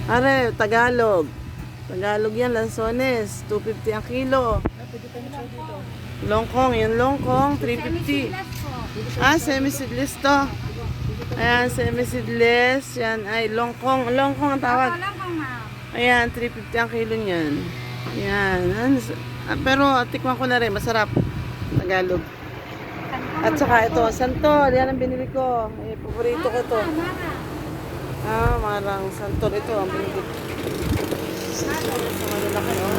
Are, Tagalog. Tagalog yan, lansones. 250 ang kilo. Longkong, yung longkong, 350. Semi-seedless to. Ayan, semi-seedless. Yan, ay, longkong. Longkong ang tawag. Ayan, 350 ang kilo niyan. Yan. Pero, tikman ko na rin. Masarap. Tagalog. At saka ito, santol. Yan ang binili ko. Ay, paborito ko to. Marang santol ito. Ang binili ko. Santol. Sa malalaki, oh.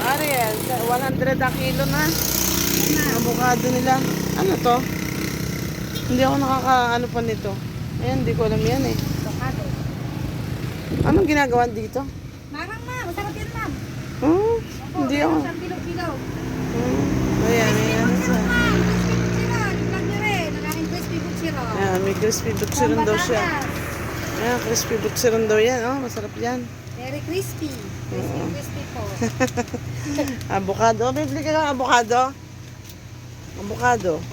Ariel, 100 ang kilo na. Avocado nila. Ano to? Hindi ako nakaka-ano pa nito. Ayan, hindi ko alam yan eh. Avocado. Anong ginagawa dito? Marang ma'am. Masarap yan ma'am. Hindi ako. Isang bilog-bilog. Ayan, ayan. Crispy butsiro. Tignan nyo rin. Nakain crispy butsiro. Ayan, may crispy butsiron daw siya. Ayan, crispy butsiron daw yan. Oh, masarap yan. Very crispy. Crispy po. Avocado. Bibili ka ng avocado? Avocado.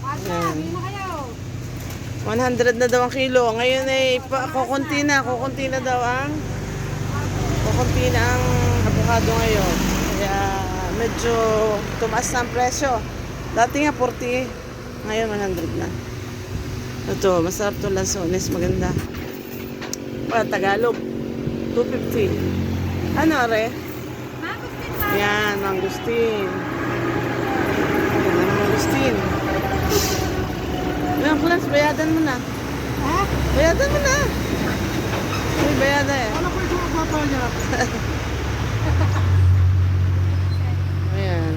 Asa, bili na kayo. 100 na daw ang kilo. Ngayon ay kukunti na daw ang avocado ngayon. Kaya medyo tumaas na ang presyo. Dati nga 40, ngayon 100 na. Ito, masarap to lansones, maganda. Tagalog, 250. Ano are? Mangustin ma'am. Yan, mangustin. Yan ang mangustin. Ngayon, class, bayadan mo na. Ha? Bayadan mo na. May bayada eh. Ano po yung botol niya? Ayan,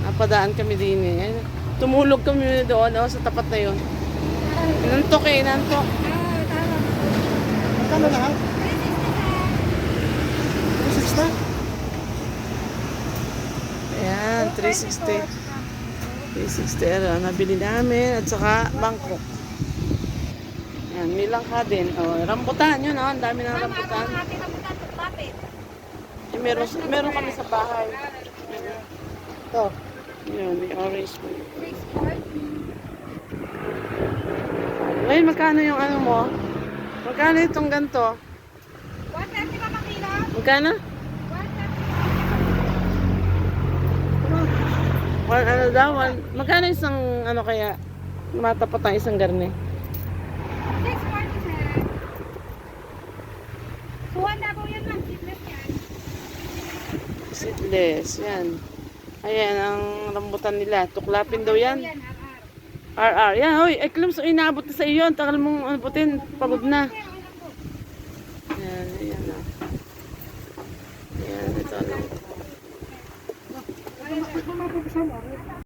napadaan kami din eh. Ayan, tumulog kami doon sa tapat na yun. Inantok eh, inantok. Magkano lahat? 360? Ayan, 360. 360 nabili namin at saka Bangkok. Ayan, may langka din. Rambutan yun, ang dami ng rambutan. Meron kami sa bahay. Ito. Yun, may orange po. Ngayon, magkano yung ano mo? Magkano itong ganito? 130 pa makilo? Magkano? 130. Ano daw? Magkano isang ano kaya? Matapat ang isang garne? 640 sir. Suwan na po yan ma'am. Seedless yan. Seedless. Yan. Ayan ang rambutan nila. Tuklapin daw yan. Yan, RR. Yan. Hoy, Eklims, inaabot na sa iyo. Takal mong abutin. Pagod na. Ayan. Ayan na. Ayan. Ito lang.